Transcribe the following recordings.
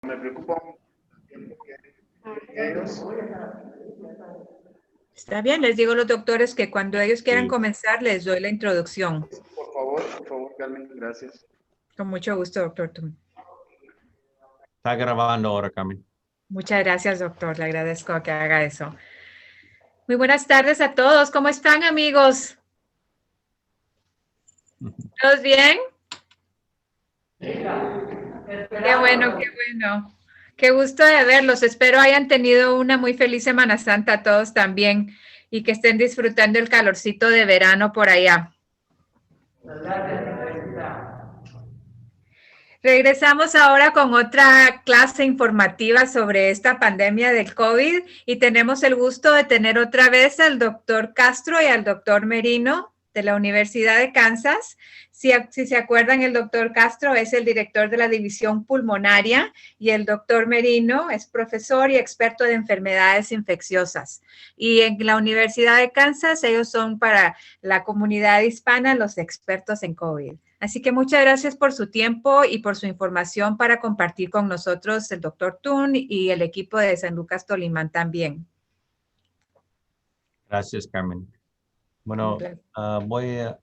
Me preocupa el tiempo que ellos. Está bien, les digo a los doctores que cuando ellos quieran Sí. comenzar, les doy la introducción. Por favor, Carmen, gracias. Con mucho gusto, doctor Tun. Está grabando ahora, Carmen. Muchas gracias, doctor. Le agradezco que haga eso. Muy buenas tardes a todos. ¿Cómo están, amigos? ¿Todos bien? Qué bueno, qué bueno. Qué gusto de verlos. Espero hayan tenido una muy feliz Semana Santa todos también y que estén disfrutando el calorcito de verano por allá. Regresamos ahora con otra clase informativa sobre esta pandemia del COVID y tenemos el gusto de tener otra vez al doctor Castro y al doctor Merino de la Universidad de Kansas. Si se acuerdan, el doctor Castro es el director de la división pulmonaria y el doctor Merino es profesor y experto de enfermedades infecciosas. Y en la Universidad de Kansas, ellos son para la comunidad hispana los expertos en COVID. Así que muchas gracias por su tiempo y por su información para compartir con nosotros el doctor Tun y el equipo de San Lucas Tolimán también. Gracias, Carmen. Bueno, voy a...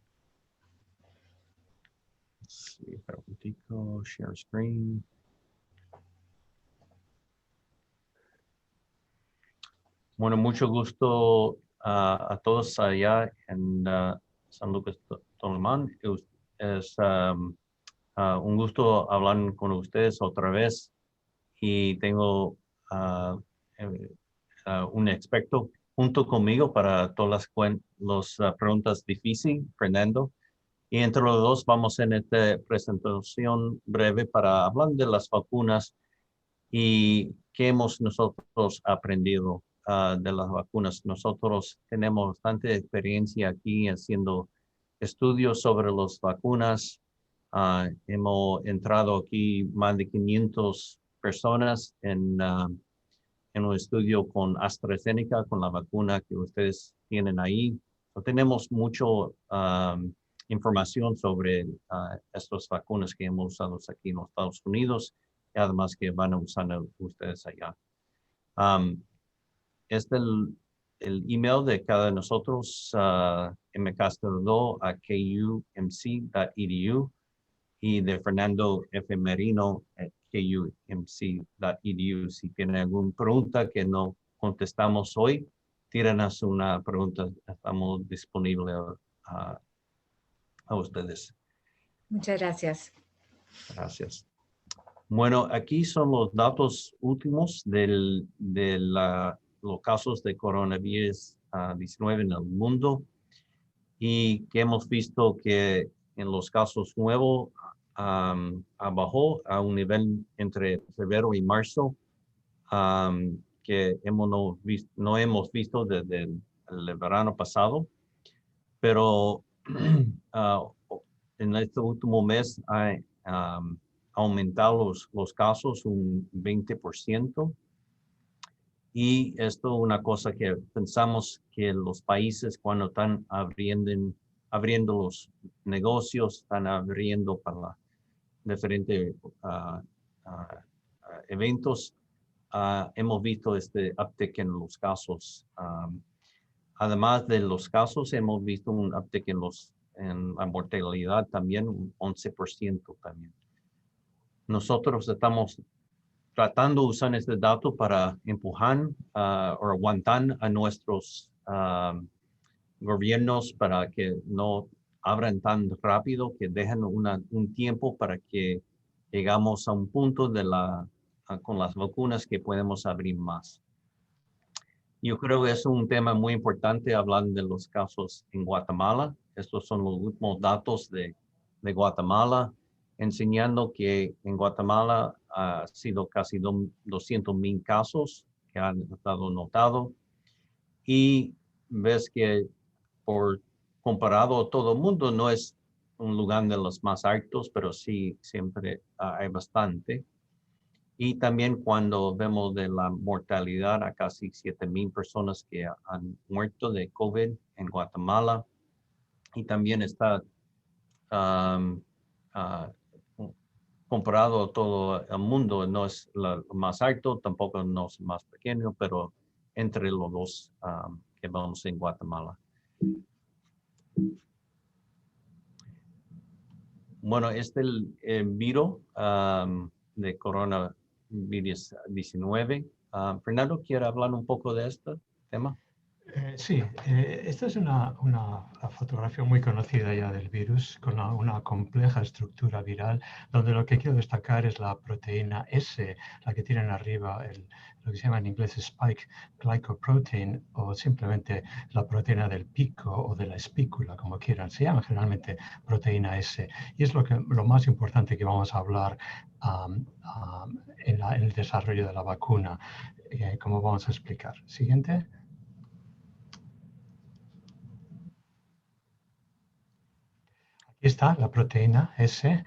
Sí, share screen. Bueno, mucho gusto a todos allá en San Lucas Tolimán. Es un gusto hablar con ustedes otra vez y tengo un experto junto conmigo para todas las preguntas difíciles, Fernando. Y entre los dos vamos en esta presentación breve para hablar de las vacunas y qué hemos nosotros aprendido de las vacunas. Nosotros tenemos bastante experiencia aquí haciendo estudios sobre las vacunas. Hemos entrado aquí más de 500 personas en un estudio con AstraZeneca, con la vacuna que ustedes tienen ahí. No tenemos mucho información sobre estas vacunas que hemos usado aquí en los Estados Unidos y además que van a usar ustedes allá. Este es el email de cada de nosotros, mcastro@kumc.edu y de Fernando F. Merino kumc.edu. Si tienen alguna pregunta que no contestamos hoy, tíranos una pregunta. Estamos disponibles a ustedes. Muchas gracias. Gracias. Bueno, aquí son los datos últimos de los casos de coronavirus 19 en el mundo y que hemos visto que en los casos nuevos bajó a un nivel entre febrero y marzo que no hemos visto desde el verano pasado, pero en este último mes ha aumentado los casos un 20%. Y esto es una cosa que pensamos que los países cuando están abriendo los negocios, están abriendo para diferentes eventos, hemos visto este uptick en los casos. Además de los casos, hemos visto un uptick en la mortalidad también, un 11% también. Nosotros estamos tratando de usar este dato para empujar o aguantar a nuestros gobiernos para que no abran tan rápido, que dejen un tiempo para que llegamos a un punto con las vacunas que podemos abrir más. Yo creo que es un tema muy importante hablar de los casos en Guatemala. Estos son los últimos datos de Guatemala, enseñando que en Guatemala ha sido casi 200,000 casos que han estado notados. Y ves que por comparado a todo el mundo no es un lugar de los más altos, pero sí siempre hay bastante. Y también cuando vemos de la mortalidad a casi 7,000 personas que han muerto de COVID en Guatemala. Y también está comparado a todo el mundo, no es lo más alto, tampoco no es más pequeño, pero entre los dos que vamos en Guatemala. Bueno, el virus de coronavirus 19. Fernando, ¿quiere hablar un poco de este tema? Sí, esta es una fotografía muy conocida ya del virus, con una compleja estructura viral, donde lo que quiero destacar es la proteína S, la que tienen arriba, lo que se llama en inglés spike glycoprotein, o simplemente la proteína del pico o de la espícula, como quieran. Se llama generalmente proteína S, y es lo más importante que vamos a hablar en el desarrollo de la vacuna, como vamos a explicar. Siguiente. Aquí está la proteína S,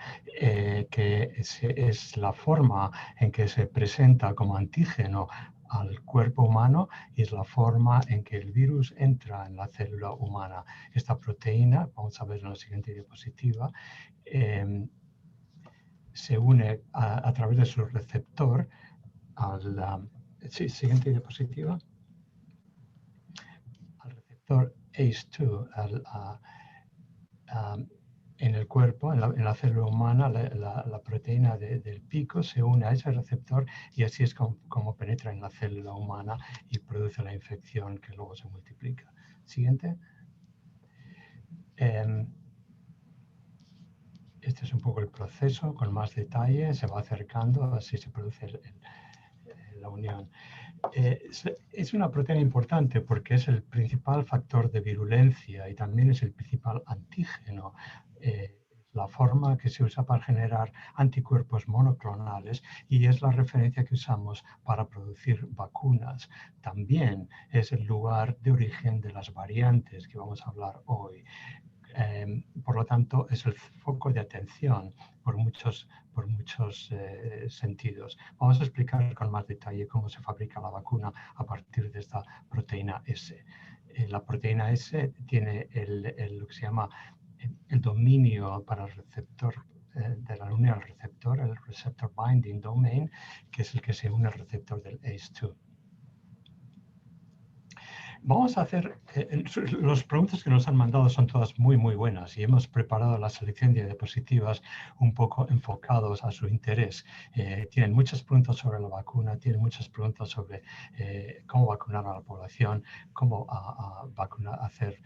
que es la forma en que se presenta como antígeno al cuerpo humano y es la forma en que el virus entra en la célula humana. Esta proteína, vamos a ver en la siguiente diapositiva, se une a través de su receptor al siguiente diapositiva, al receptor ACE2, en el cuerpo, en la célula humana, la proteína del pico se une a ese receptor y así es como penetra en la célula humana y produce la infección que luego se multiplica. Siguiente. Este es un poco el proceso con más detalle, se va acercando, así se produce la unión. Es una proteína importante porque es el principal factor de virulencia y también es el principal antígeno. La forma que se usa para generar anticuerpos monoclonales y es la referencia que usamos para producir vacunas. También es el lugar de origen de las variantes que vamos a hablar hoy. Por lo tanto, es el foco de atención por muchos sentidos. Vamos a explicar con más detalle cómo se fabrica la vacuna a partir de esta proteína S. La proteína S tiene lo que se llama el dominio para el receptor de la unión al receptor, el receptor binding domain, que es el que se une al receptor del ACE2. Vamos a hacer, las preguntas que nos han mandado son todas muy buenas y hemos preparado la selección de diapositivas un poco enfocados a su interés. Tienen muchas preguntas sobre la vacuna, tienen muchas preguntas sobre cómo vacunar a la población, cómo hacer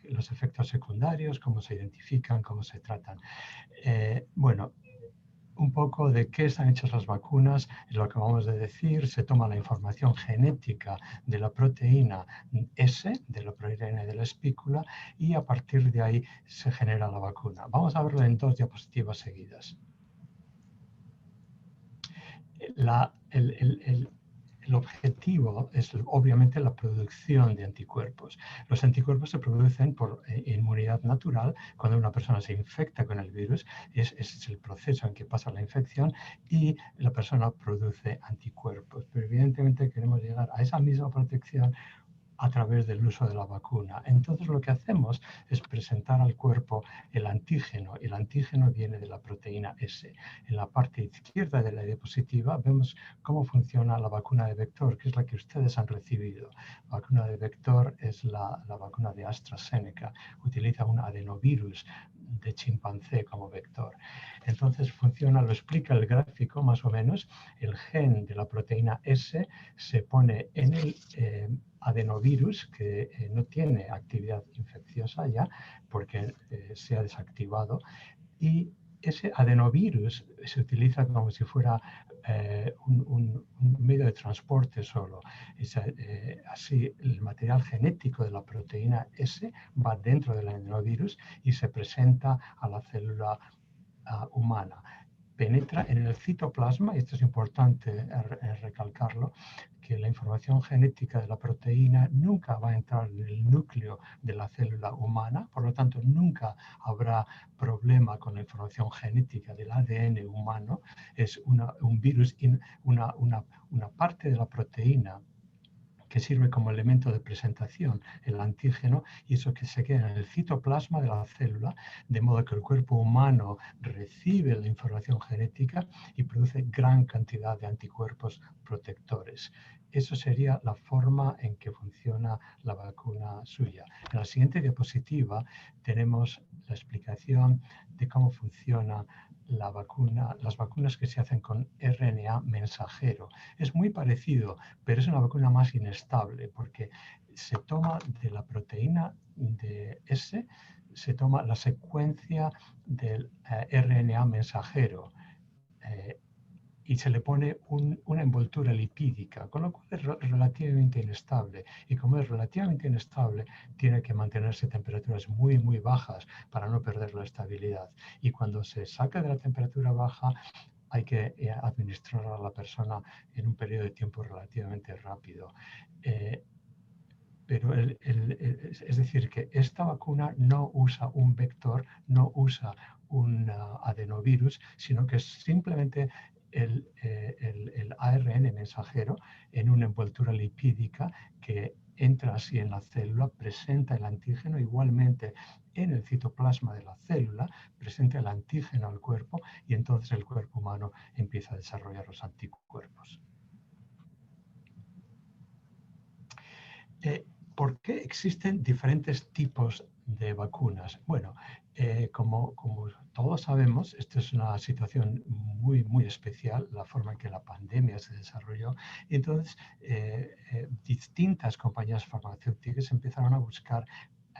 los efectos secundarios, cómo se identifican, cómo se tratan. Bueno, un poco de qué están hechas las vacunas, es lo que vamos a decir. Se toma la información genética de la proteína S, de la proteína de la espícula, y a partir de ahí se genera la vacuna. Vamos a verlo en 2 diapositivas seguidas. El objetivo es obviamente la producción de anticuerpos. Los anticuerpos se producen por inmunidad natural. Cuando una persona se infecta con el virus, ese es el proceso en que pasa la infección y la persona produce anticuerpos. Pero evidentemente queremos llegar a esa misma protección a través del uso de la vacuna. Entonces lo que hacemos es presentar al cuerpo el antígeno. El antígeno viene de la proteína S. En la parte izquierda de la diapositiva vemos cómo funciona la vacuna de vector, que es la que ustedes han recibido. La vacuna de vector es la vacuna de AstraZeneca. Utiliza un adenovirus de chimpancé como vector. Entonces funciona, lo explica el gráfico más o menos. El gen de la proteína S se pone en el adenovirus que no tiene actividad infecciosa ya porque se ha desactivado, y ese adenovirus se utiliza como si fuera un medio de transporte solo. Así el material genético de la proteína S va dentro del adenovirus y se presenta a la célula humana. Penetra en el citoplasma, y esto es importante recalcarlo, que la información genética de la proteína nunca va a entrar en el núcleo de la célula humana, por lo tanto nunca habrá problema con la información genética del ADN humano. Es un virus, una parte de la proteína que sirve como elemento de presentación, el antígeno, y eso que se queda en el citoplasma de la célula, de modo que el cuerpo humano recibe la información genética y produce gran cantidad de anticuerpos protectores. Eso sería la forma en que funciona la vacuna suya. En la siguiente diapositiva tenemos la explicación de cómo funciona la vacuna, las vacunas que se hacen con RNA mensajero. Es muy parecido, pero es una vacuna más inestable porque se toma de la proteína de S, se toma la secuencia del RNA mensajero y se le pone una envoltura lipídica, con lo cual es relativamente inestable. Y como es relativamente inestable, tiene que mantenerse a temperaturas muy, muy bajas para no perder la estabilidad. Y cuando se saca de la temperatura baja, hay que administrarla a la persona en un periodo de tiempo relativamente rápido. Pero es decir, que esta vacuna no usa un vector, no usa un adenovirus, sino que es simplemente el ARN mensajero en una envoltura lipídica que entra así en la célula, presenta el antígeno igualmente en el citoplasma de la célula, presenta el antígeno al cuerpo y entonces el cuerpo humano empieza a desarrollar los anticuerpos. ¿Por qué existen diferentes tipos de vacunas? Bueno, como todos sabemos, esta es una situación muy, muy especial, la forma en que la pandemia se desarrolló. Y entonces, distintas compañías farmacéuticas empezaron a buscar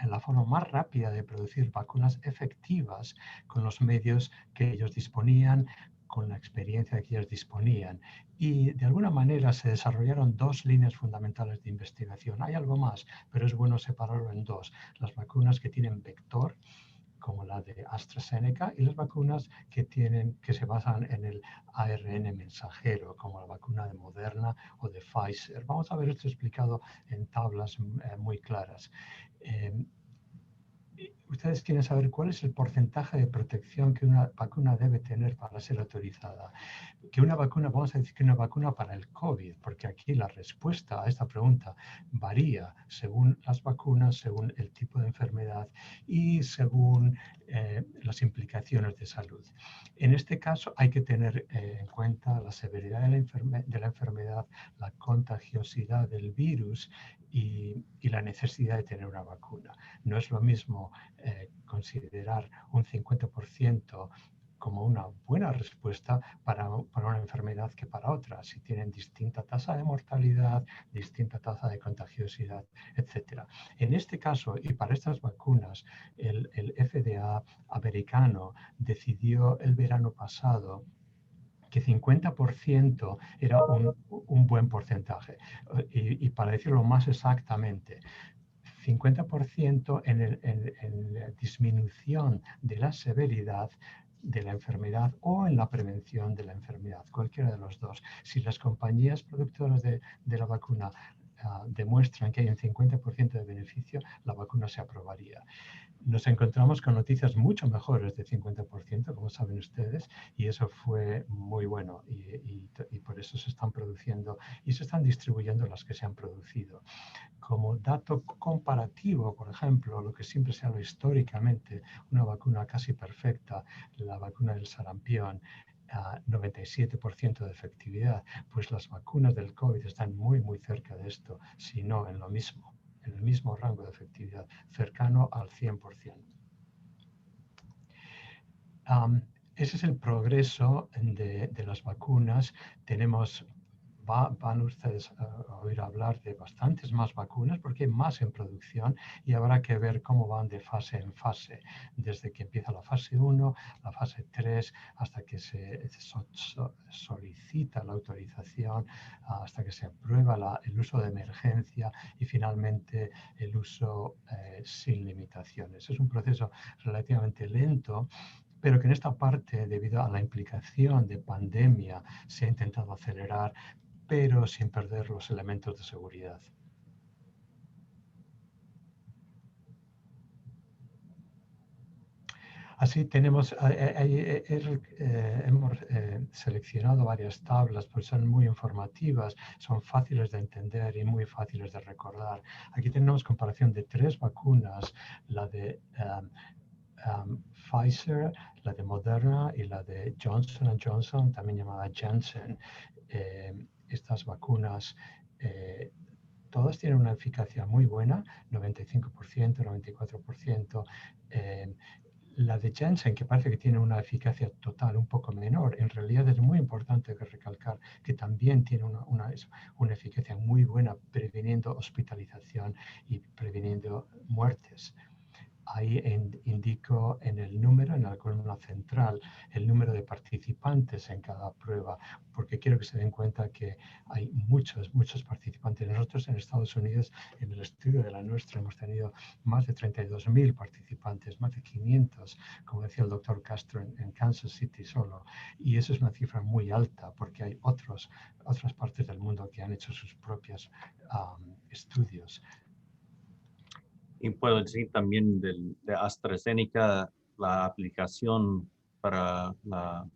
la forma más rápida de producir vacunas efectivas con los medios que ellos disponían, con la experiencia que ellos disponían. Y de alguna manera se desarrollaron dos líneas fundamentales de investigación. Hay algo más, pero es bueno separarlo en dos. Las vacunas que tienen vector, como la de AstraZeneca, y las vacunas que se basan en el ARN mensajero, como la vacuna de Moderna o de Pfizer. Vamos a ver esto explicado en tablas muy claras. Ustedes quieren saber cuál es el porcentaje de protección que una vacuna debe tener para ser autorizada. Que una vacuna, vamos a decir que una vacuna para el COVID, porque aquí la respuesta a esta pregunta varía según las vacunas, según el tipo de enfermedad y según las implicaciones de salud. En este caso hay que tener en cuenta la severidad de la enfermedad, la contagiosidad del virus y la necesidad de tener una vacuna. No es lo mismo considerar un 50% como una buena respuesta para una enfermedad que para otra, si tienen distinta tasa de mortalidad, distinta tasa de contagiosidad, etc. En este caso, y para estas vacunas, el FDA americano decidió el verano pasado que 50% era un buen porcentaje. Y para decirlo más exactamente, 50% en la disminución de la severidad de la enfermedad o en la prevención de la enfermedad, cualquiera de los dos. Si las compañías productoras de la vacuna demuestran que hay un 50% de beneficio, la vacuna se aprobaría. Nos encontramos con noticias mucho mejores de 50%, como saben ustedes, y eso fue muy bueno y por eso se están produciendo y se están distribuyendo las que se han producido. Como dato comparativo, por ejemplo, lo que siempre se habla históricamente, una vacuna casi perfecta, la vacuna del sarampión, 97% de efectividad, pues las vacunas del COVID están muy, muy cerca de esto, si no en lo mismo, en el mismo rango de efectividad, cercano al 100%. Ese es el progreso de las vacunas. Van ustedes a oír hablar de bastantes más vacunas porque hay más en producción y habrá que ver cómo van de fase en fase, desde que empieza la fase 1, la fase 3, hasta que se solicita la autorización, hasta que se aprueba el uso de emergencia y finalmente el uso sin limitaciones. Es un proceso relativamente lento, pero que en esta parte, debido a la implicación de pandemia, se ha intentado acelerar, pero sin perder los elementos de seguridad. Así tenemos, hemos seleccionado varias tablas, pues son muy informativas, son fáciles de entender y muy fáciles de recordar. Aquí tenemos comparación de 3 vacunas, la de Pfizer, la de Moderna y la de Johnson & Johnson, también llamada Janssen. Estas vacunas todas tienen una eficacia muy buena, 95%, 94%. La de Janssen, que parece que tiene una eficacia total un poco menor, en realidad es muy importante recalcar que también tiene una eficacia muy buena previniendo hospitalización y previniendo muertes. Ahí indico en el número, en la columna central, el número de participantes en cada prueba, porque quiero que se den cuenta que hay muchos participantes. Nosotros en Estados Unidos, en el estudio de la nuestra, hemos tenido más de 32.000 participantes, más de 500, como decía el doctor Castro, en Kansas City solo. Y eso es una cifra muy alta, porque hay otras partes del mundo que han hecho sus propios estudios. Y puedo decir también de AstraZeneca, la aplicación para la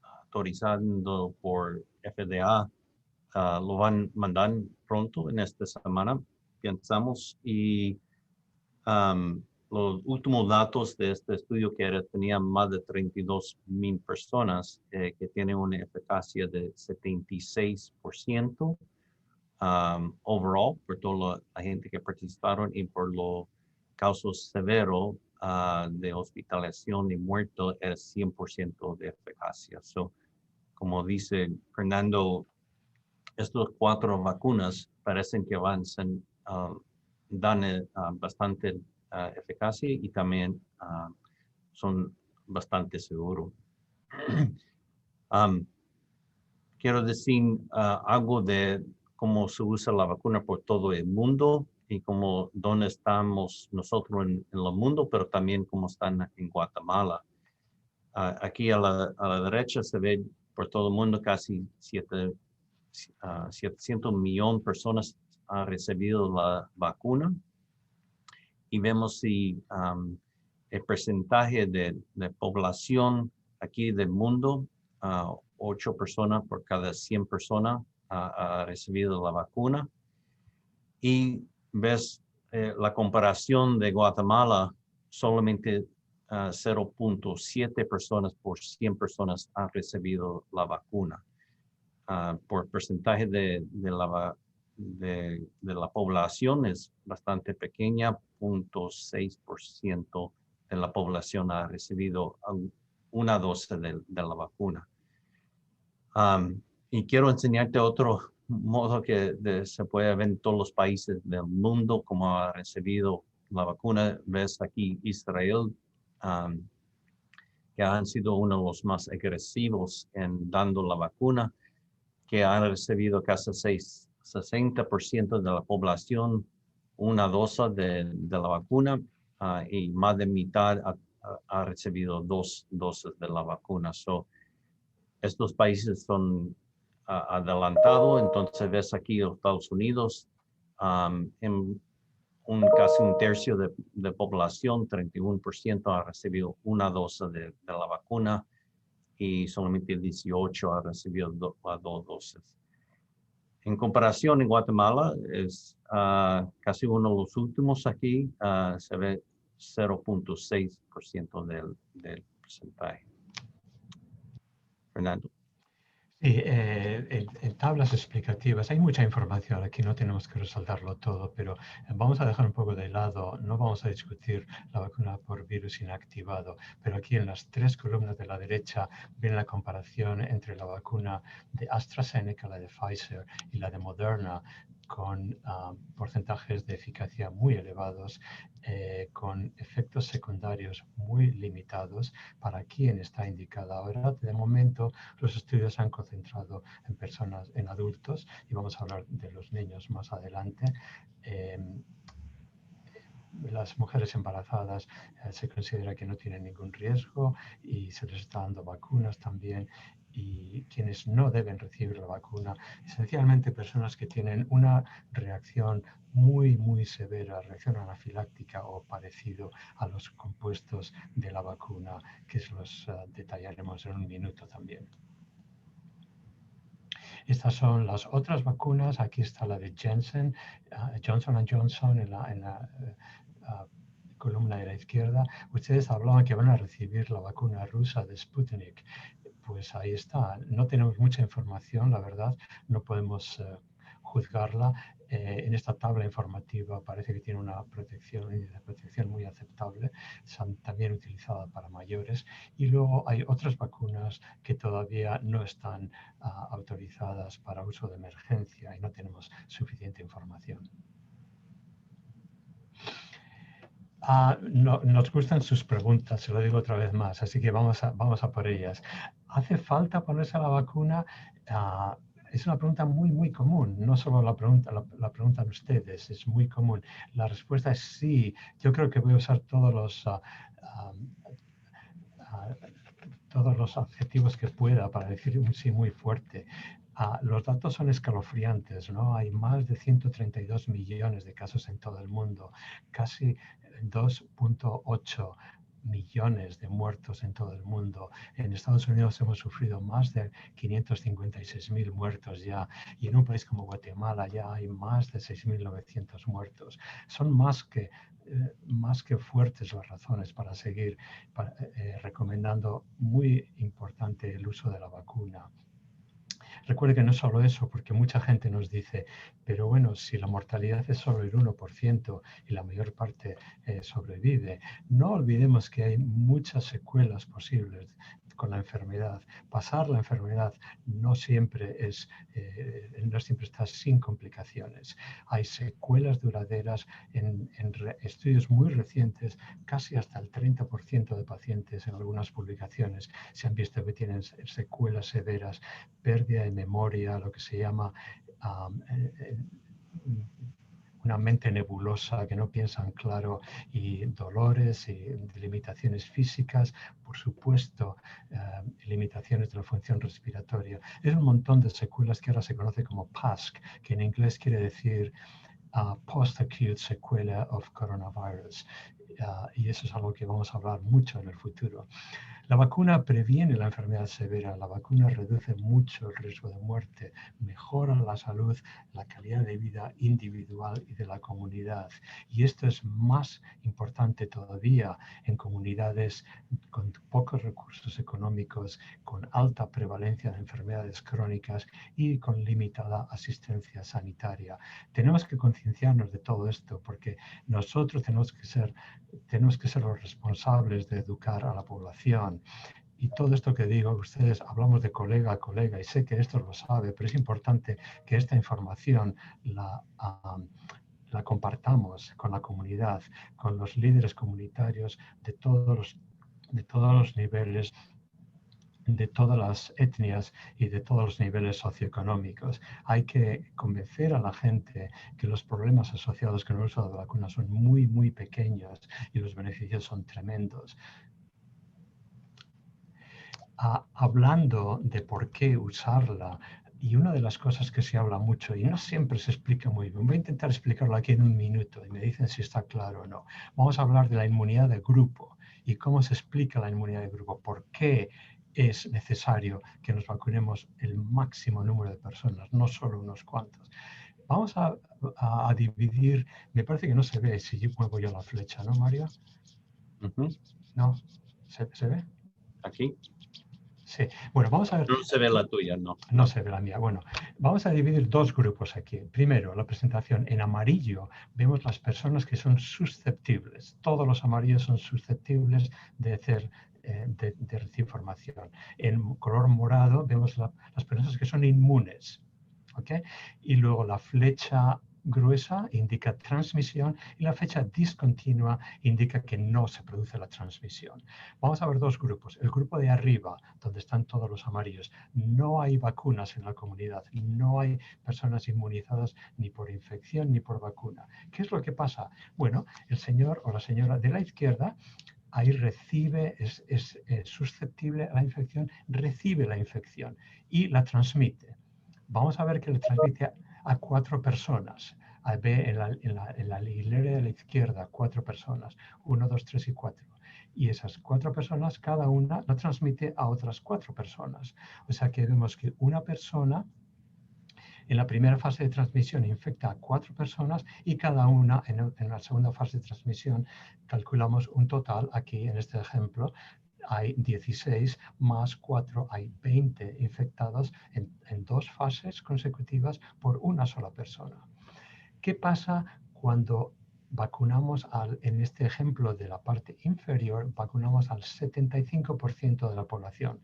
autorizando por FDA, lo van a mandar pronto en esta semana, pensamos, y los últimos datos de este estudio que tenía más de 32,000 personas, que tiene una eficacia de 76%. Overall, por toda la gente que participaron y por los casos severos de hospitalización y muerto, es 100% de eficacia. So, como dice Fernando, estas 4 vacunas parecen que dan bastante eficacia y también son bastante seguros. Quiero decir algo de cómo se usa la vacuna por todo el mundo y cómo dónde estamos nosotros en el mundo, pero también cómo están en Guatemala. Aquí a la derecha se ve por todo el mundo casi 700 millones de personas han recibido la vacuna. Y vemos si el porcentaje de población aquí del mundo, 8 personas por cada 100 personas ha recibido la vacuna. Y ves la comparación de Guatemala, solamente 0.7 personas por 100 personas han recibido la vacuna. Por porcentaje de la población es bastante pequeña, 0.6% de la población ha recibido una dosis de la vacuna. Y quiero enseñarte otro modo que se puede ver en todos los países del mundo cómo ha recibido la vacuna. Ves aquí Israel, que han sido uno de los más agresivos en dando la vacuna, que han recibido casi 60% de la población una dosis de la vacuna, y más de mitad ha recibido 2 dosis de la vacuna. So, estos países son adelantados, entonces ves aquí los Estados Unidos, en casi un tercio de población, 31% ha recibido una dosis de la vacuna y solamente 18 ha recibido 2 dosis. En comparación, en Guatemala es casi uno de los últimos aquí, se ve 0.6% del porcentaje. Fernando. Sí, en tablas explicativas hay mucha información, aquí no tenemos que resaltarlo todo, pero vamos a dejar un poco de lado, no vamos a discutir la vacuna por virus inactivado, pero aquí en las 3 columnas de la derecha ven la comparación entre la vacuna de AstraZeneca, la de Pfizer y la de Moderna, con porcentajes de eficacia muy elevados, con efectos secundarios muy limitados para quién está indicada. Ahora, de momento, los estudios se han concentrado en personas, en adultos, y vamos a hablar de los niños más adelante. Las mujeres embarazadas se considera que no tienen ningún riesgo y se les está dando vacunas también. y quienes no deben recibir la vacuna, esencialmente personas que tienen una reacción muy severa, reacción anafiláctica o parecido a los compuestos de la vacuna, que los detallaremos en un minuto también. Estas son las otras vacunas. Aquí está la de Janssen, Johnson & Johnson en la columna de la izquierda. Ustedes hablaban que van a recibir la vacuna rusa de Sputnik. Pues ahí está. No tenemos mucha información, la verdad. No podemos juzgarla. En esta tabla informativa parece que tiene una protección muy aceptable, también utilizada para mayores, y luego hay otras vacunas que todavía no están autorizadas para uso de emergencia y no tenemos suficiente información. Nos gustan sus preguntas, se lo digo otra vez más, así que vamos a por ellas. ¿Hace falta ponerse la vacuna? Es una pregunta muy común, no solo la preguntan ustedes, es muy común. La respuesta es sí. Yo creo que voy a usar todos los adjetivos que pueda para decir un sí muy fuerte. Los datos son escalofriantes, ¿no? Hay más de 132 millones de casos en todo el mundo, casi 2.8 millones de muertos en todo el mundo. En Estados Unidos hemos sufrido más de 556.000 muertos ya, y en un país como Guatemala ya hay más de 6.900 muertos. Son más que fuertes las razones para seguir recomendando muy importante el uso de la vacuna. Recuerde que no es solo eso, porque mucha gente nos dice, pero bueno, si la mortalidad es solo el 1% y la mayor parte sobrevive, no olvidemos que hay muchas secuelas posibles con la enfermedad. Pasar la enfermedad no siempre está sin complicaciones. Hay secuelas duraderas en estudios muy recientes, casi hasta el 30% de pacientes en algunas publicaciones se han visto que tienen secuelas severas, pérdida de memoria, lo que se llama una mente nebulosa, que no piensan claro, y dolores y limitaciones físicas, por supuesto, limitaciones de la función respiratoria. Es un montón de secuelas que ahora se conoce como PASC, que en inglés quiere decir Post-Acute Sequela of Coronavirus. Y eso es algo que vamos a hablar mucho en el futuro. La vacuna previene la enfermedad severa, la vacuna reduce mucho el riesgo de muerte, mejora la salud, la calidad de vida individual y de la comunidad. Y esto es más importante todavía en comunidades con pocos recursos económicos, con alta prevalencia de enfermedades crónicas y con limitada asistencia sanitaria. Tenemos que concienciarnos de todo esto, porque nosotros tenemos que ser los responsables de educar a la población. Y todo esto que digo, ustedes hablamos de colega a colega, y sé que esto lo sabe, pero es importante que esta información la compartamos con la comunidad, con los líderes comunitarios de todos los niveles, de todas las etnias y de todos los niveles socioeconómicos. Hay que convencer a la gente que los problemas asociados con el uso de la vacuna son muy pequeños y los beneficios son tremendos. Hablando de por qué usarla, y una de las cosas que se habla mucho y no siempre se explica muy bien, voy a intentar explicarlo aquí en un minuto y me dicen si está claro o no. Vamos a hablar de la inmunidad de grupo y cómo se explica la inmunidad de grupo, por qué es necesario que nos vacunemos el máximo número de personas, no solo unos cuantos. Vamos a dividir, me parece que no se ve si yo muevo yo la flecha, ¿no, Mario? ¿No? ¿Se ve? Aquí. Sí. Bueno, vamos a ver. No se ve la tuya, no. No se ve la mía. Bueno, vamos a dividir dos grupos aquí. Primero, la presentación. En amarillo vemos las personas que son susceptibles. Todos los amarillos son susceptibles de recibir información. En color morado vemos las personas que son inmunes. ¿Okay? Y luego la flecha gruesa indica transmisión y la flecha discontinua indica que no se produce la transmisión. Vamos a ver dos grupos. El grupo de arriba, donde están todos los amarillos, no hay vacunas en la comunidad, no hay personas inmunizadas ni por infección ni por vacuna. ¿Qué es lo que pasa? Bueno, el señor o la señora de la izquierda ahí recibe, es susceptible a la infección, recibe la infección y la transmite. Vamos a ver que le transmite a 4 personas. Ve en la hilera de la izquierda 4 personas, 1, 2, 3 y 4. Y esas 4 personas, cada una lo transmite a otras 4 personas. O sea que vemos que una persona en la primera fase de transmisión infecta a 4 personas y cada una en la segunda fase de transmisión calculamos un total, aquí en este ejemplo, hay 16 más 4, hay 20 infectados en 2 fases consecutivas por una sola persona. ¿Qué pasa cuando vacunamos en este ejemplo de la parte inferior, vacunamos al 75% de la población?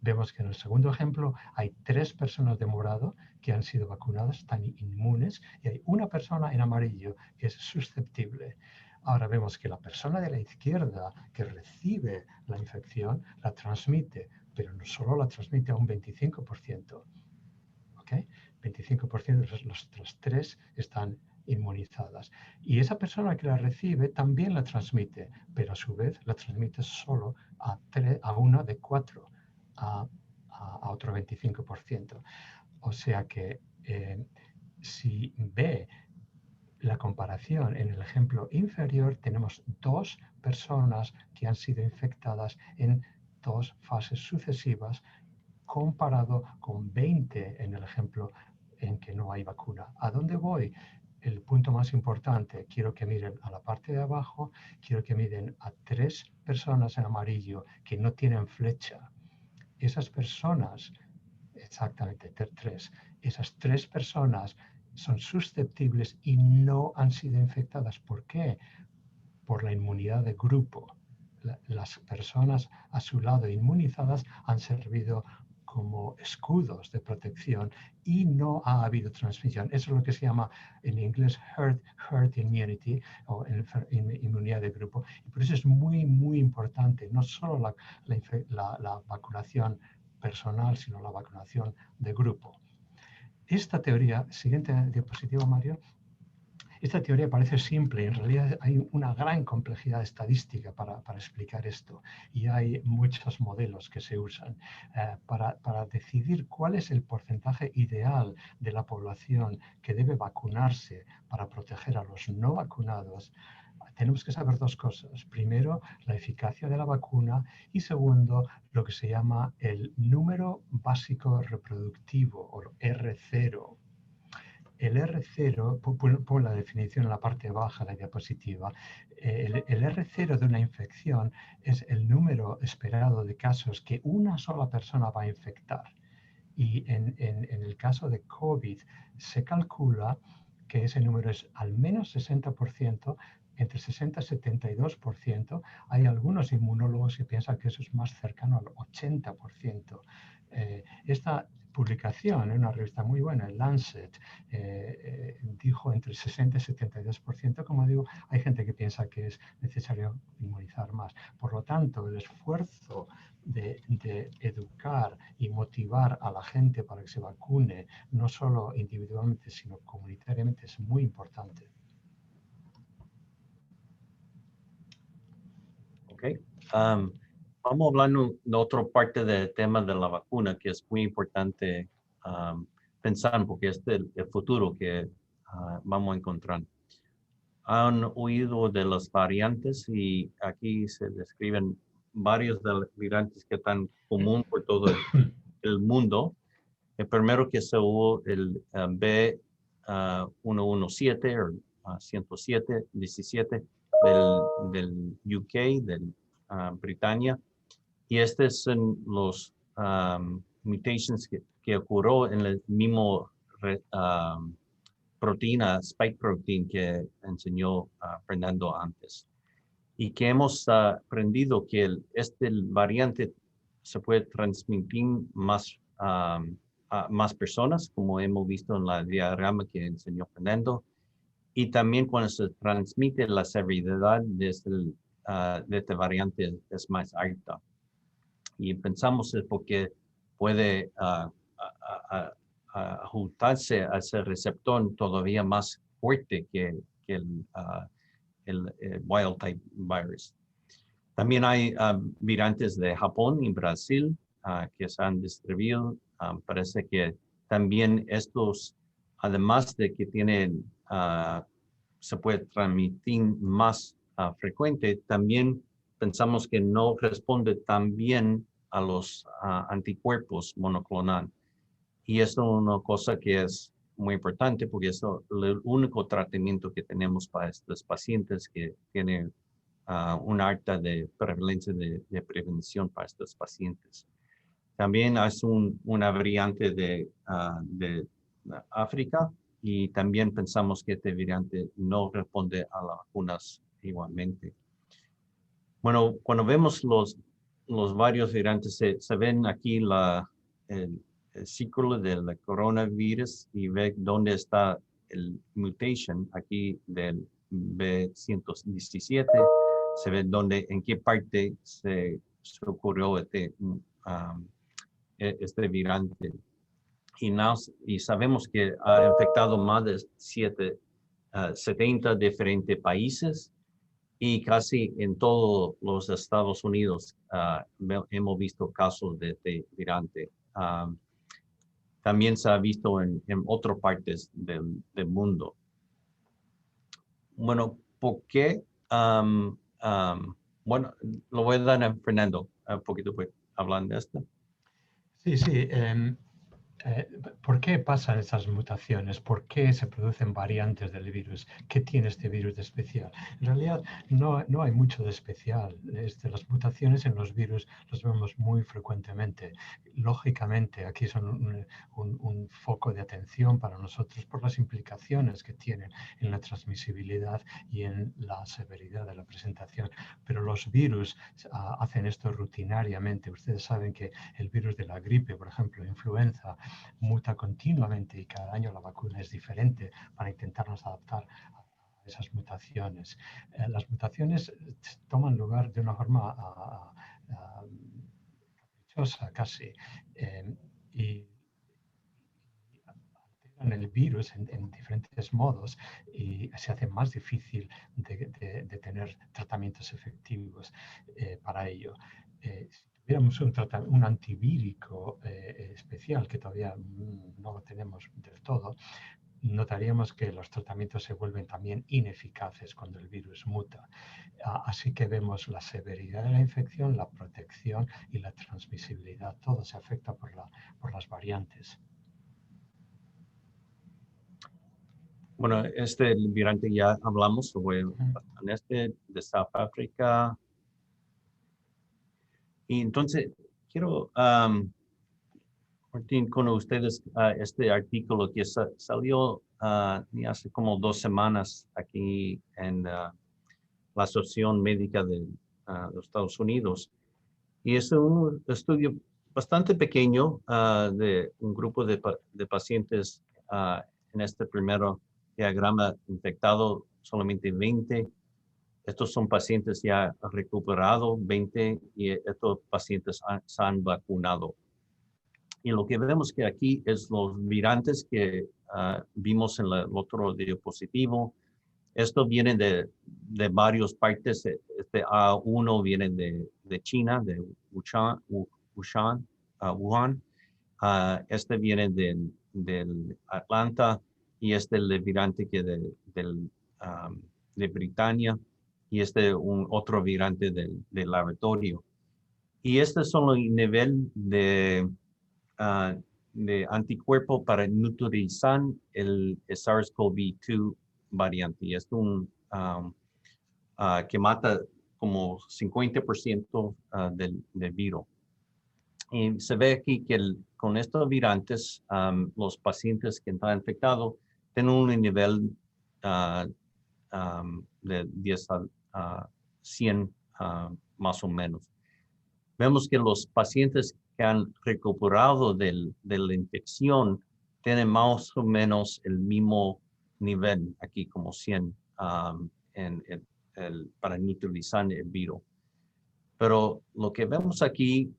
Vemos que en el segundo ejemplo hay 3 personas de morado que han sido vacunadas, están inmunes, y hay una persona en amarillo que es susceptible. Ahora vemos que la persona de la izquierda que recibe la infección la transmite, pero no solo la transmite a un 25%. ¿Ok? 25% los 3 están inmunizadas. Y esa persona que la recibe también la transmite, pero a su vez la transmite solo a una de 4, a otro 25%. O sea que si ve la comparación en el ejemplo inferior, tenemos 2 personas que han sido infectadas en 2 fases sucesivas, comparado con 20 en el ejemplo en que no hay vacuna. ¿A dónde voy? El punto más importante, quiero que miren a la parte de abajo, quiero que miren a 3 personas en amarillo que no tienen flecha. Esas personas, exactamente 3, esas 3 personas son susceptibles y no han sido infectadas. ¿Por qué? Por la inmunidad de grupo. Las personas a su lado inmunizadas han servido como escudos de protección y no ha habido transmisión. Eso es lo que se llama en inglés herd immunity o inmunidad de grupo. Y por eso es muy, muy importante no solo la vacunación personal, sino la vacunación de grupo. Esta teoría, siguiente diapositiva, Mario. Esta teoría parece simple, en realidad hay una gran complejidad estadística para explicar esto y hay muchos modelos que se usan para decidir cuál es el porcentaje ideal de la población que debe vacunarse para proteger a los no vacunados. Tenemos que saber 2 cosas. Primero, la eficacia de la vacuna y segundo, lo que se llama el número básico reproductivo o R0. El R0, pon la definición en la parte baja de la diapositiva, el R0 de una infección es el número esperado de casos que una sola persona va a infectar. Y en el caso de COVID se calcula que ese número es al menos 60%, entre 60 y 72%. Hay algunos inmunólogos que piensan que eso es más cercano al 80%. Esta publicación en una revista muy buena, el Lancet, dijo entre 60 y 72%. Como digo, hay gente que piensa que es necesario inmunizar más. Por lo tanto, el esfuerzo de educar y motivar a la gente para que se vacune, no solo individualmente, sino comunitariamente, es muy importante. Okay. Vamos a hablar de otra parte del tema de la vacuna que es muy importante pensar porque es el futuro que vamos a encontrar. Han oído de las variantes y aquí se describen varios de las variantes que están común por todo el mundo. El primero que se hubo el B117 o 107, 17 del UK, del Britania. Y estos son los mutations que ocurrió en el mismo proteína, spike protein que enseñó Fernando antes. Y que hemos aprendido que este variante se puede transmitir más a más personas, como hemos visto en la diagrama que enseñó Fernando. Y también cuando se transmite la severidad de esta variante es más alta. Y pensamos es porque puede ajustarse a ese receptor todavía más fuerte que el wild type virus. También hay virantes de Japón y Brasil que se han distribuido. Parece que también estos, además de que tienen, se puede transmitir más frecuente, también pensamos que no responde tan bien a los anticuerpos monoclonal. Y eso es una cosa que es muy importante porque es el único tratamiento que tenemos para estos pacientes que tienen una alta de prevalencia de prevención para estos pacientes. También es una variante de África y también pensamos que este variante no responde a las vacunas igualmente. Bueno, cuando vemos los varios variantes, se ven aquí el círculo del coronavirus y ve dónde está el mutation aquí del B117. Se ve en qué parte se ocurrió este virante. Y sabemos que ha infectado más de 70 diferentes países y casi en todos los Estados Unidos hemos visto casos de este virante. También se ha visto en otras partes del mundo. Bueno, ¿por qué? Bueno, lo voy a dar a Fernando un poquito hablando de esto. Sí, sí. ¿Por qué pasan esas mutaciones? ¿Por qué se producen variantes del virus? ¿Qué tiene este virus de especial? En realidad no hay mucho de especial. Las mutaciones en los virus los vemos muy frecuentemente. Lógicamente, aquí son un foco de atención para nosotros por las implicaciones que tienen en la transmisibilidad y en la severidad de la presentación. Pero los virus hacen esto rutinariamente. Ustedes saben que el virus de la gripe, por ejemplo, influenza, muta continuamente y cada año la vacuna es diferente para intentarnos adaptar a esas mutaciones. Las mutaciones toman lugar de una forma caprichosa casi y alteran el virus en diferentes modos y se hace más difícil de tener tratamientos efectivos para ello. Si tuviéramos un antivírico especial, que todavía no lo tenemos del todo, notaríamos que los tratamientos se vuelven también ineficaces cuando el virus muta. Así que vemos la severidad de la infección, la protección y la transmisibilidad. Todo se afecta por las variantes. Bueno, este virante ya hablamos sobre de South Africa. Y entonces, quiero compartir con ustedes este artículo que salió hace como 2 semanas aquí en la Asociación Médica de los Estados Unidos. Y es un estudio bastante pequeño de un grupo de pacientes en este primer diagrama infectado, solamente 20. Estos son pacientes ya recuperados, 20, y estos pacientes se han vacunado. Y lo que vemos que aquí es los virantes que vimos en el otro diapositivo. Esto viene de varias partes. Este A1 viene de China, de Wuhan. Este viene del Atlanta y este es el virante que de Britania. Y otro virante del laboratorio. Y estos son los niveles de anticuerpo para neutralizar el SARS-CoV-2 variante. Y es que mata como 50% del virus. Y se ve aquí que con estos virantes, los pacientes que están infectados tienen un nivel de 10 a 100 más o menos. Vemos que los pacientes que han recuperado de la infección tienen más o menos el mismo nivel, aquí como 100 para neutralizar el virus. Pero lo que vemos aquí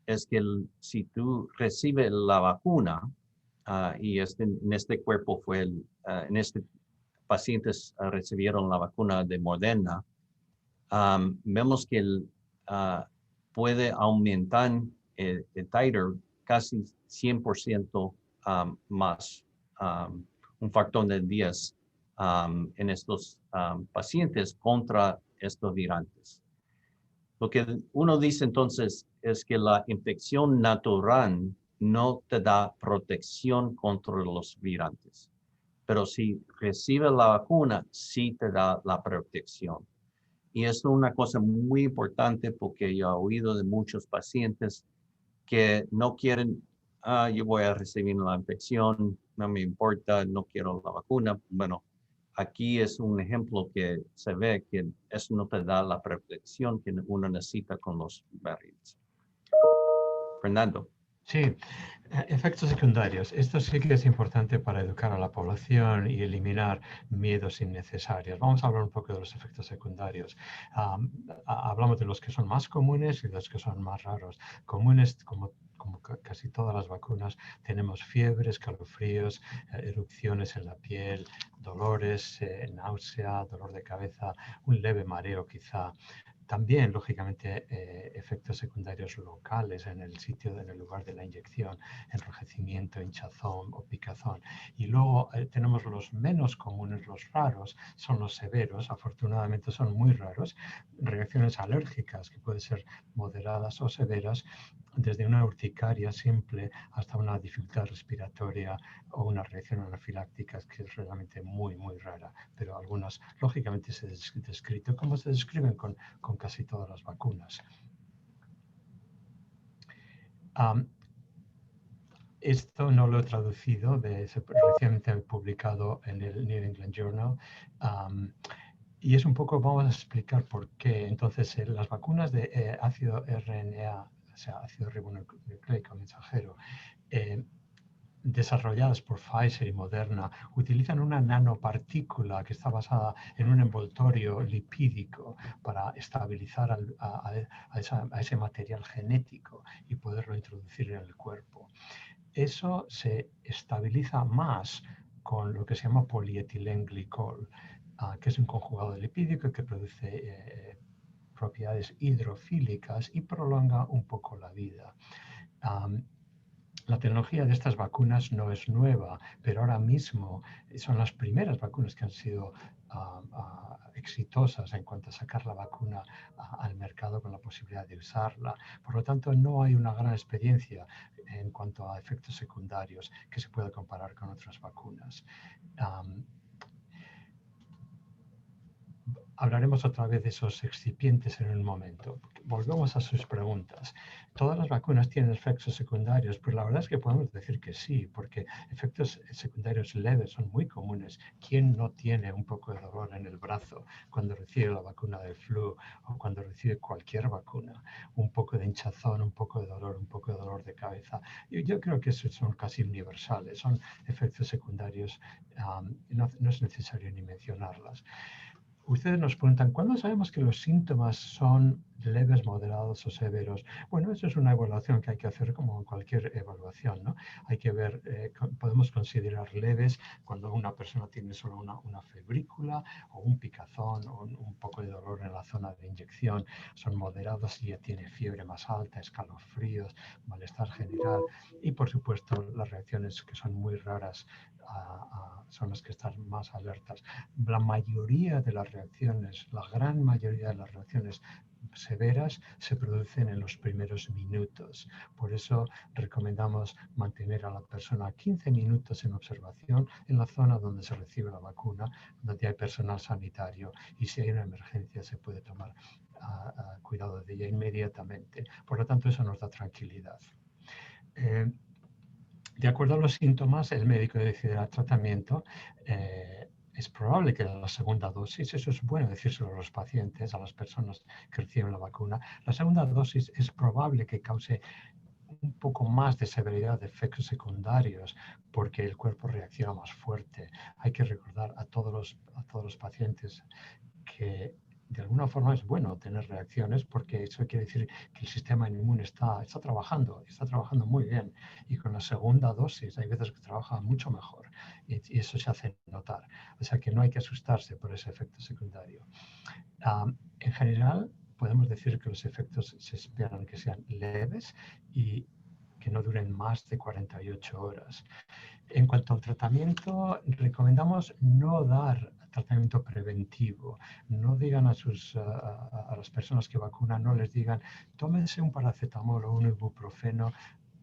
es que si tú recibes la vacuna, y en este cuerpo pacientes recibieron la vacuna de Moderna, vemos que puede aumentar el titer casi 100% más, un factor de 10 en estos pacientes contra estos virantes. Lo que uno dice entonces es que la infección natural no te da protección contra los virantes, pero si recibe la vacuna, sí te da la protección. Y esto es una cosa muy importante porque yo he oído de muchos pacientes que no quieren, yo voy a recibir la infección, no me importa, no quiero la vacuna. Bueno, aquí es un ejemplo que se ve que eso no te da la protección que uno necesita con los variantes. Fernando. Sí, efectos secundarios. Esto sí que es importante para educar a la población y eliminar miedos innecesarios. Vamos a hablar un poco de los efectos secundarios. Hablamos de los que son más comunes y de los que son más raros. Comunes, como casi todas las vacunas, tenemos fiebre, escalofríos, erupciones en la piel, dolores, náusea, dolor de cabeza, un leve mareo quizá. También, lógicamente, efectos secundarios locales en el sitio, en el lugar de la inyección, enrojecimiento, hinchazón o picazón. Y luego tenemos los menos comunes, los raros, son los severos, afortunadamente son muy raros, reacciones alérgicas que pueden ser moderadas o severas, desde una urticaria simple hasta una dificultad respiratoria o una reacción anafiláctica que es realmente muy, muy rara, pero algunas lógicamente se describen como se describen con casi todas las vacunas. Esto no lo he traducido, recientemente publicado en el New England Journal. Y es un poco, vamos a explicar por qué. Entonces, las vacunas de ácido RNA, o sea, ácido ribonucleico mensajero, desarrolladas por Pfizer y Moderna, utilizan una nanopartícula que está basada en un envoltorio lipídico para estabilizar a ese material genético y poderlo introducir en el cuerpo. Eso se estabiliza más con lo que se llama polietilenglicol, que es un conjugado lipídico que produce propiedades hidrofílicas y prolonga un poco la vida. La tecnología de estas vacunas no es nueva, pero ahora mismo son las primeras vacunas que han sido exitosas en cuanto a sacar la vacuna al mercado con la posibilidad de usarla. Por lo tanto, no hay una gran experiencia en cuanto a efectos secundarios que se pueda comparar con otras vacunas. Hablaremos otra vez de esos excipientes en un momento. Volvemos a sus preguntas. ¿Todas las vacunas tienen efectos secundarios? Pues la verdad es que podemos decir que sí, porque efectos secundarios leves son muy comunes. ¿Quién no tiene un poco de dolor en el brazo cuando recibe la vacuna del flu o cuando recibe cualquier vacuna? Un poco de hinchazón, un poco de dolor de cabeza. Yo creo que esos son casi universales, son efectos secundarios, no es necesario ni mencionarlas. Ustedes nos preguntan, ¿cuándo sabemos que los síntomas son leves, moderados o severos? Bueno, eso es una evaluación que hay que hacer como en cualquier evaluación, ¿no? Hay que ver, podemos considerar leves cuando una persona tiene solo una febrícula o un picazón o un poco de dolor en la zona de inyección. Son moderados si ya tiene fiebre más alta, escalofríos, malestar general y, por supuesto, las reacciones que son muy raras son las que están más alertas. La mayoría de las reacciones, la gran mayoría de las reacciones severas se producen en los primeros minutos. Por eso recomendamos mantener a la persona 15 minutos en observación en la zona donde se recibe la vacuna, donde hay personal sanitario, y si hay una emergencia se puede tomar cuidado de ella inmediatamente. Por lo tanto, eso nos da tranquilidad. De acuerdo a los síntomas, el médico decidirá tratamiento. Es probable que la segunda dosis, eso es bueno decírselo a los pacientes, a las personas que reciben la vacuna, la segunda dosis es probable que cause un poco más de severidad de efectos secundarios porque el cuerpo reacciona más fuerte. Hay que recordar a todos los pacientes que de alguna forma es bueno tener reacciones porque eso quiere decir que el sistema inmune está trabajando muy bien. Y con la segunda dosis hay veces que trabaja mucho mejor y eso se hace notar. O sea que no hay que asustarse por ese efecto secundario. En general, podemos decir que los efectos se esperan que sean leves y que no duren más de 48 horas. En cuanto al tratamiento, recomendamos no dar tratamiento preventivo. No digan a las personas que vacunan, no les digan, tómense un paracetamol o un ibuprofeno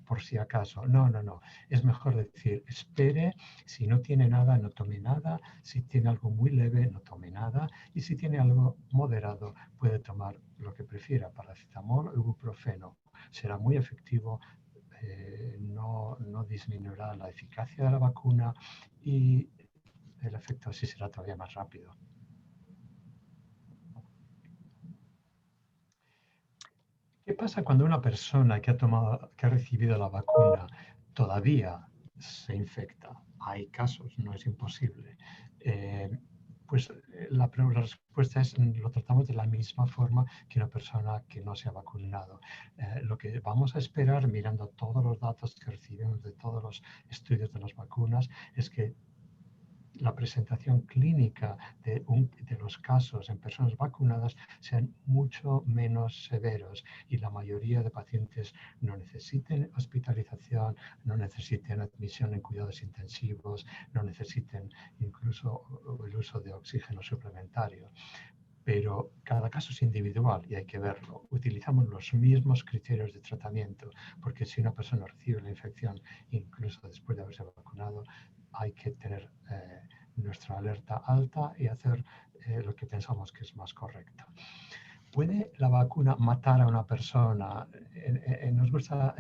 por si acaso. No, no, no. Es mejor decir, espere, si no tiene nada, no tome nada. Si tiene algo muy leve, no tome nada. Y si tiene algo moderado, puede tomar lo que prefiera, paracetamol o ibuprofeno. Será muy efectivo. No disminuirá la eficacia de la vacuna y el efecto así será todavía más rápido. ¿Qué pasa cuando una persona que ha recibido la vacuna todavía se infecta? Hay casos, no es imposible. La respuesta es lo tratamos de la misma forma que una persona que no se ha vacunado. Lo que vamos a esperar, mirando todos los datos que recibimos de todos los estudios de las vacunas, es que la presentación clínica de los casos en personas vacunadas sean mucho menos severos y la mayoría de pacientes no necesiten hospitalización, no necesiten admisión en cuidados intensivos, no necesiten incluso el uso de oxígeno suplementario. Pero cada caso es individual y hay que verlo. Utilizamos los mismos criterios de tratamiento, porque si una persona recibe la infección, incluso después de haberse vacunado, hay que tener nuestra alerta alta y hacer lo que pensamos que es más correcto. ¿Puede la vacuna matar a una persona? Nos gusta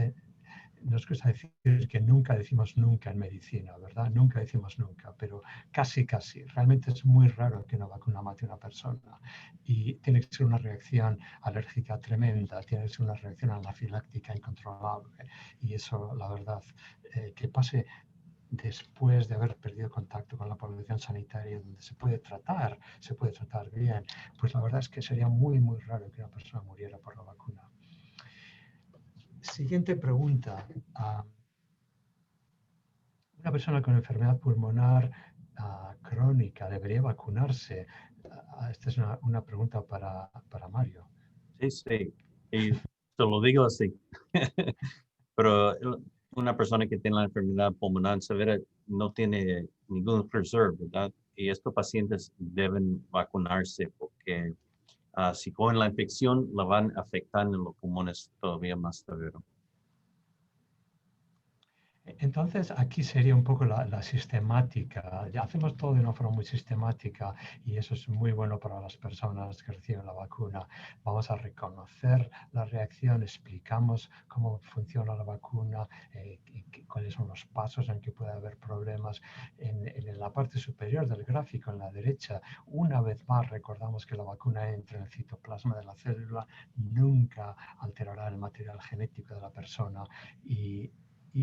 decir que nunca decimos nunca en medicina, ¿verdad? Nunca decimos nunca, pero casi, casi. Realmente es muy raro que una vacuna mate a una persona y tiene que ser una reacción alérgica tremenda, tiene que ser una reacción anafiláctica incontrolable y eso, la verdad, que pase después de haber perdido contacto con la población sanitaria donde se puede tratar bien, pues la verdad es que sería muy, muy raro que una persona muriera por la vacuna. Siguiente pregunta. Una persona con enfermedad pulmonar crónica debería vacunarse. Esta es una pregunta para Mario. Sí, sí. Y te lo digo así. Pero una persona que tiene la enfermedad pulmonar severa no tiene ningún reserve, ¿verdad? Y estos pacientes deben vacunarse porque si cogen la infección, la van a afectar en los pulmones todavía más severo. Entonces, aquí sería un poco la sistemática. Ya hacemos todo de una forma muy sistemática y eso es muy bueno para las personas que reciben la vacuna. Vamos a reconocer la reacción, explicamos cómo funciona la vacuna, cuáles son los pasos en que puede haber problemas. En la parte superior del gráfico, en la derecha, una vez más recordamos que la vacuna entra en el citoplasma de la célula, nunca alterará el material genético de la persona y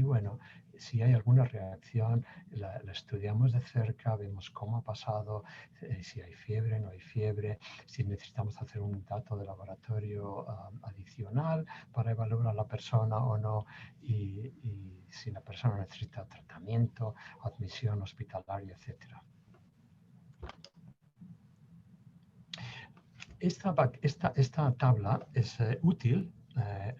bueno, si hay alguna reacción, la estudiamos de cerca, vemos cómo ha pasado, si hay fiebre, no hay fiebre, si necesitamos hacer un dato de laboratorio adicional para evaluar a la persona o no, y si la persona necesita tratamiento, admisión hospitalaria, etc. Esta tabla es útil.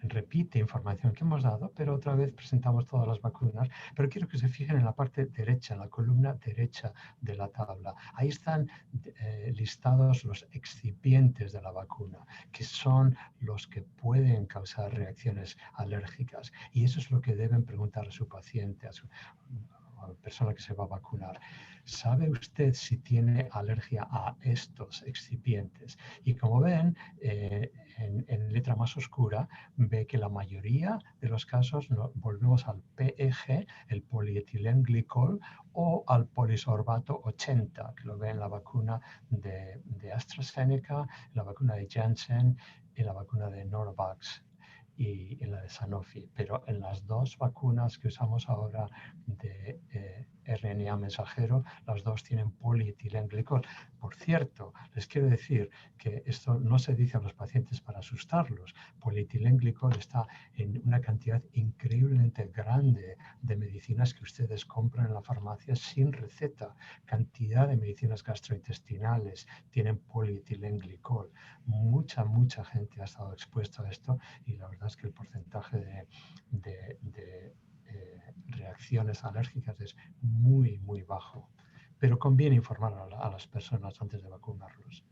Repite información que hemos dado, pero otra vez presentamos todas las vacunas, pero quiero que se fijen en la parte derecha, en la columna derecha de la tabla. Ahí están listados los excipientes de la vacuna, que son los que pueden causar reacciones alérgicas, y eso es lo que deben preguntar a su paciente, a la persona que se va a vacunar. ¿Sabe usted si tiene alergia a estos excipientes? Y como ven, en letra más oscura, ve que la mayoría de los casos volvemos al PEG, el polietilenglicol, o al polisorbato 80, que lo ve en la vacuna de AstraZeneca, en la vacuna de Janssen, en la vacuna de Novavax y en la de Sanofi. Pero en las dos vacunas que usamos ahora de RNA mensajero, las dos tienen polietilenglicol. Por cierto, les quiero decir que esto no se dice a los pacientes para asustarlos. Polietilenglicol está en una cantidad increíblemente grande de medicinas que ustedes compran en la farmacia sin receta. Cantidad de medicinas gastrointestinales tienen polietilenglicol. Mucha gente ha estado expuesta a esto y la verdad es que el porcentaje de reacciones alérgicas es muy bajo. Pero conviene informar a las personas antes de vacunarlos.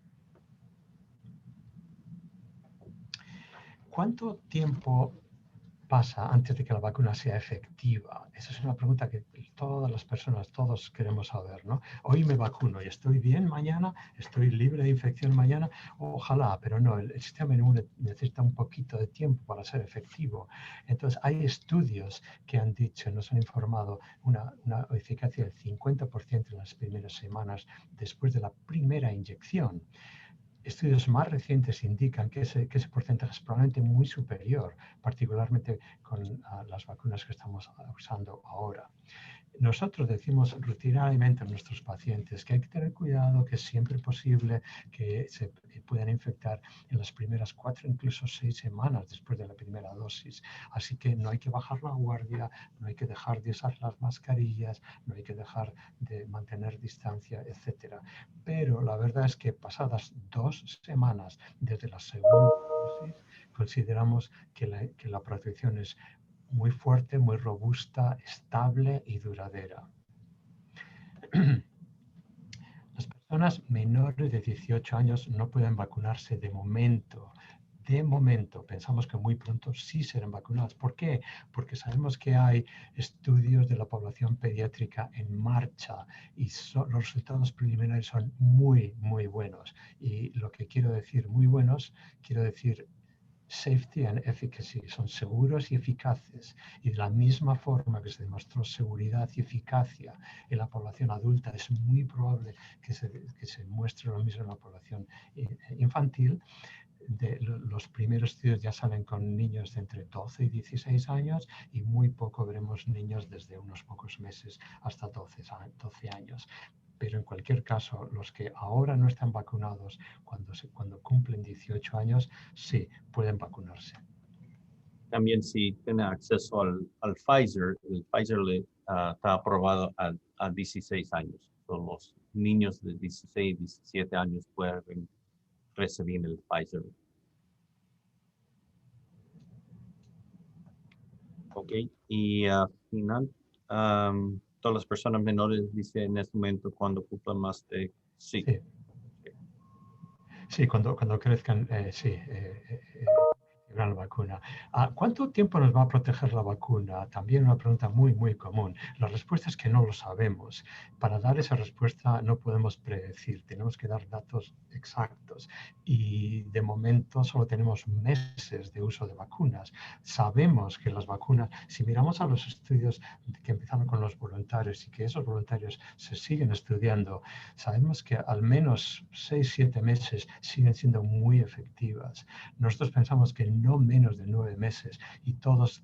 ¿Cuánto tiempo pasa antes de que la vacuna sea efectiva? Esa es una pregunta que todas las personas, todos queremos saber, ¿no? Hoy me vacuno y estoy bien mañana, estoy libre de infección mañana, ojalá, pero no, el sistema inmune necesita un poquito de tiempo para ser efectivo. Entonces, hay estudios que han dicho, nos han informado, una eficacia del 50% en las primeras semanas después de la primera inyección. Estudios más recientes indican que ese porcentaje es probablemente muy superior, particularmente con las vacunas que estamos usando ahora. Nosotros decimos rutinariamente a nuestros pacientes que hay que tener cuidado, que es siempre posible que se puedan infectar en las primeras 4, incluso 6 semanas después de la primera dosis. Así que no hay que bajar la guardia, no hay que dejar de usar las mascarillas, no hay que dejar de mantener distancia, etc. Pero la verdad es que pasadas 2 semanas desde la segunda dosis, consideramos que la protección es muy fuerte, muy robusta, estable y duradera. Las personas menores de 18 años no pueden vacunarse de momento. De momento, pensamos que muy pronto sí serán vacunadas. ¿Por qué? Porque sabemos que hay estudios de la población pediátrica en marcha y los resultados preliminares son muy buenos. Y lo que quiero decir muy buenos, quiero decir safety and efficacy, son seguros y eficaces. Y de la misma forma que se demostró seguridad y eficacia en la población adulta, es muy probable que se muestre lo mismo en la población infantil. Los primeros estudios ya salen con niños de entre 12 y 16 años y muy poco veremos niños desde unos pocos meses hasta 12 años. Pero en cualquier caso, los que ahora no están vacunados, cuando cumplen 18 años, sí, pueden vacunarse. También si tiene acceso al Pfizer, el Pfizer está aprobado a 16 años. So, los niños de 16, 17 años pueden recibir el Pfizer. Ok, y al final, todas las personas menores, dice en este momento, cuando cumplan más de... Sí. Sí, cuando crezcan, sí. La vacuna. ¿Cuánto tiempo nos va a proteger la vacuna? También una pregunta muy común. La respuesta es que no lo sabemos. Para dar esa respuesta no podemos predecir, tenemos que dar datos exactos. Y de momento solo tenemos meses de uso de vacunas. Sabemos que las vacunas, si miramos a los estudios que empezaron con los voluntarios y que esos voluntarios se siguen estudiando, sabemos que al menos 6-7 meses siguen siendo muy efectivas. Nosotros pensamos que no menos de 9 meses y todos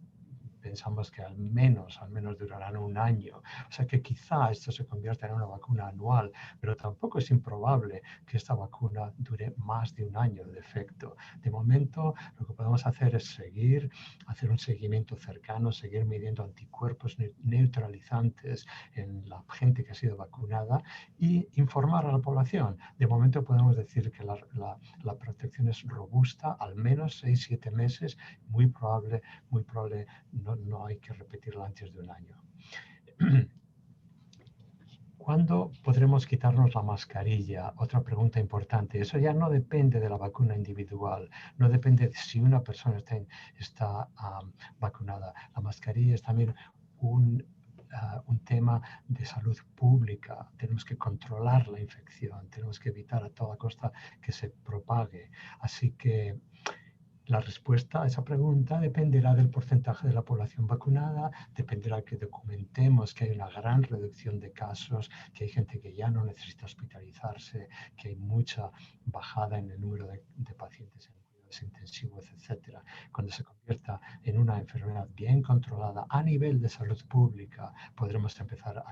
pensamos que al menos durarán un año. O sea que quizá esto se convierta en una vacuna anual, pero tampoco es improbable que esta vacuna dure más de un año de efecto. De momento, lo que podemos hacer es hacer un seguimiento cercano, seguir midiendo anticuerpos neutralizantes en la gente que ha sido vacunada y informar a la población. De momento podemos decir que la protección es robusta, al menos 6-7 meses, muy probable no hay que repetirlo antes de un año. ¿Cuándo podremos quitarnos la mascarilla? Otra pregunta importante. Eso ya no depende de la vacuna individual, no depende de si una persona está vacunada. La mascarilla es también un tema de salud pública. Tenemos que controlar la infección, tenemos que evitar a toda costa que se propague. Así que la respuesta a esa pregunta dependerá del porcentaje de la población vacunada, dependerá que documentemos que hay una gran reducción de casos, que hay gente que ya no necesita hospitalizarse, que hay mucha bajada en el número de pacientes en cuidados cuidados intensivos, etcétera, cuando se convierta en una enfermedad bien controlada a nivel de salud pública, podremos empezar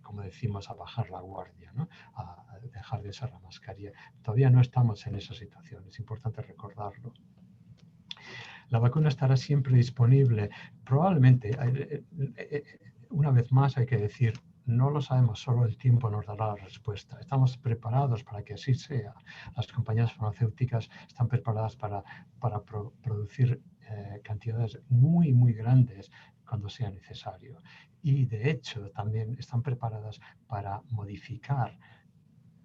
como decimos, a bajar la guardia, ¿no? A dejar de usar la mascarilla. Todavía no estamos en esa situación, es importante recordarlo. La vacuna estará siempre disponible. Probablemente, una vez más hay que decir, no lo sabemos, solo el tiempo nos dará la respuesta. Estamos preparados para que así sea. Las compañías farmacéuticas están preparadas para producir cantidades muy, muy grandes cuando sea necesario. Y de hecho también están preparadas para modificar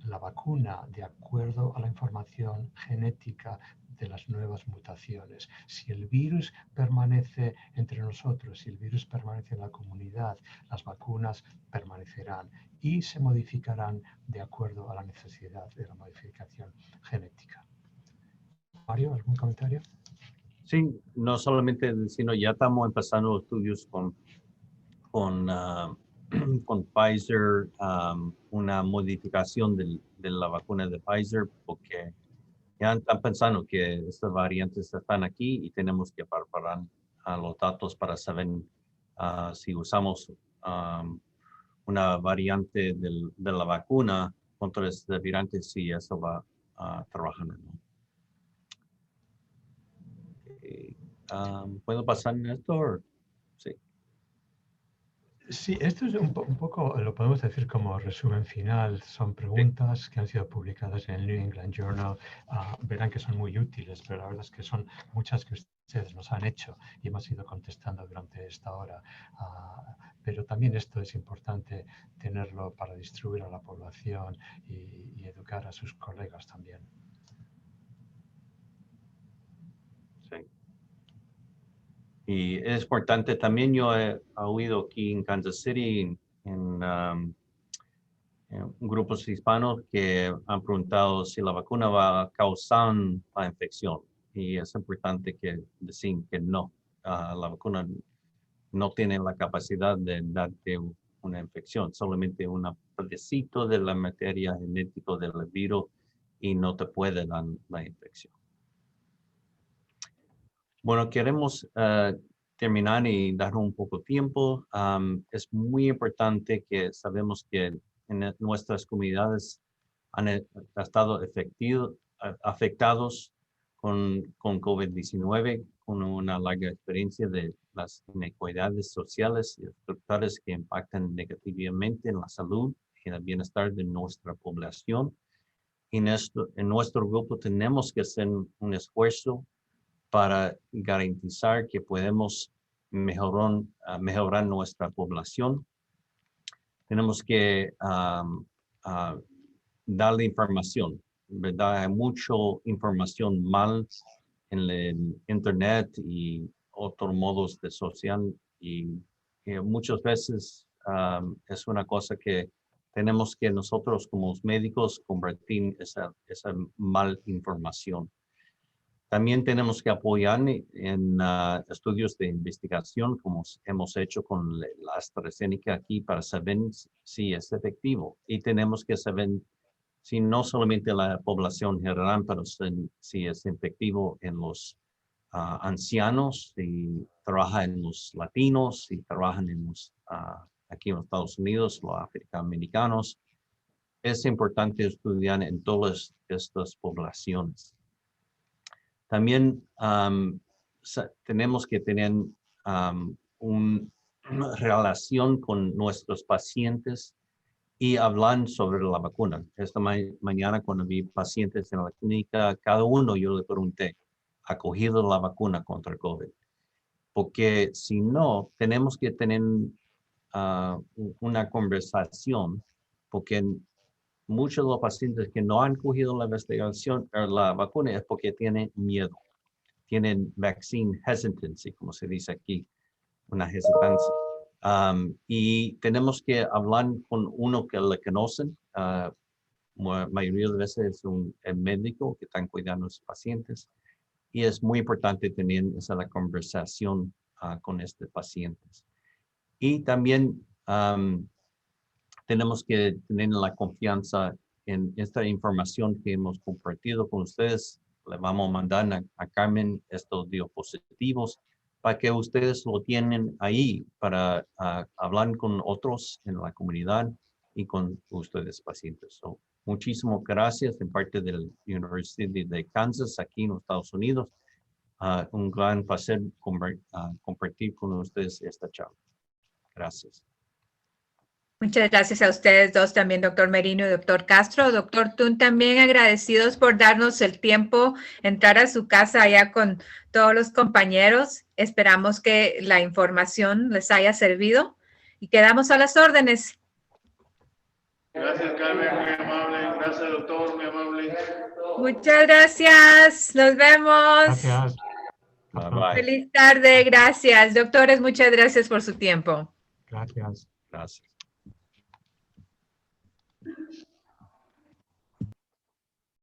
la vacuna de acuerdo a la información genética de las nuevas mutaciones. Si el virus permanece entre nosotros, si el virus permanece en la comunidad, las vacunas permanecerán y se modificarán de acuerdo a la necesidad de la modificación genética. Mario, ¿algún comentario? Sí, no solamente, sino ya estamos empezando estudios con Pfizer, una modificación de la vacuna de Pfizer, porque ya están pensando que estas variantes están aquí y tenemos que preparar los datos para saber si usamos una variante de la vacuna contra este variante, si eso va a trabajar o no. ¿Puedo pasar en esto? Sí. Sí, esto es un poco, lo podemos decir como resumen final. Son preguntas que han sido publicadas en el New England Journal. Verán que son muy útiles, pero la verdad es que son muchas que ustedes nos han hecho y hemos ido contestando durante esta hora. Pero también esto es importante tenerlo para distribuir a la población y educar a sus colegas también. Sí. Y es importante también, yo he oído aquí en Kansas City, en grupos hispanos que han preguntado si la vacuna va a causar la infección. Y es importante que decir que no. La vacuna no tiene la capacidad de darte una infección, solamente un pedacito de la materia genética del virus y no te puede dar la infección. Bueno, queremos terminar y dar un poco de tiempo. Es muy importante que sabemos que en nuestras comunidades han estado afectados con COVID-19, con una larga experiencia de las inequidades sociales y estructurales que impactan negativamente en la salud y en el bienestar de nuestra población. Y en nuestro grupo tenemos que hacer un esfuerzo para garantizar que podemos mejorar nuestra población. Tenemos que darle información, ¿verdad? Hay mucha información mal en el internet y otros modos de social y muchas veces es una cosa que tenemos que nosotros como médicos convertir esa mal información. También tenemos que apoyar en estudios de investigación, como hemos hecho con la AstraZeneca aquí, para saber si es efectivo. Y tenemos que saber si no solamente la población general, pero si es efectivo en los ancianos, si trabaja en los latinos, si trabajan en los, aquí en los Estados Unidos, los afroamericanos. Es importante estudiar en todas estas poblaciones. También tenemos que tener una relación con nuestros pacientes y hablar sobre la vacuna. Esta mañana cuando vi pacientes en la clínica, cada uno yo le pregunté, ¿ha cogido la vacuna contra COVID? Porque si no, tenemos que tener una conversación, porque muchos de los pacientes que no han cogido la vacuna es porque tienen miedo. Tienen vaccine hesitancy, como se dice aquí, una hesitancia. Y tenemos que hablar con uno que le conocen. La mayoría de veces es el médico que están cuidando a sus pacientes. Y es muy importante tener esa conversación con estos pacientes. Y también tenemos que tener la confianza en esta información que hemos compartido con ustedes. le vamos a mandar a Carmen estos diapositivos para que ustedes lo tienen ahí para hablar con otros en la comunidad y con ustedes pacientes. So, muchísimas gracias en parte de la Universidad de Kansas aquí en los Estados Unidos. Un gran placer compartir con ustedes esta charla. Gracias. Muchas gracias a ustedes dos también, doctor Merino y doctor Castro. Doctor Thun, también agradecidos por darnos el tiempo, entrar a su casa allá con todos los compañeros. Esperamos que la información les haya servido y quedamos a las órdenes. Gracias, Carmen, muy amable. Gracias, doctor, muy amable. Muchas gracias. Nos vemos. Gracias. Bye, bye. Feliz tarde. Gracias. Doctores, muchas gracias por su tiempo. Gracias. Gracias.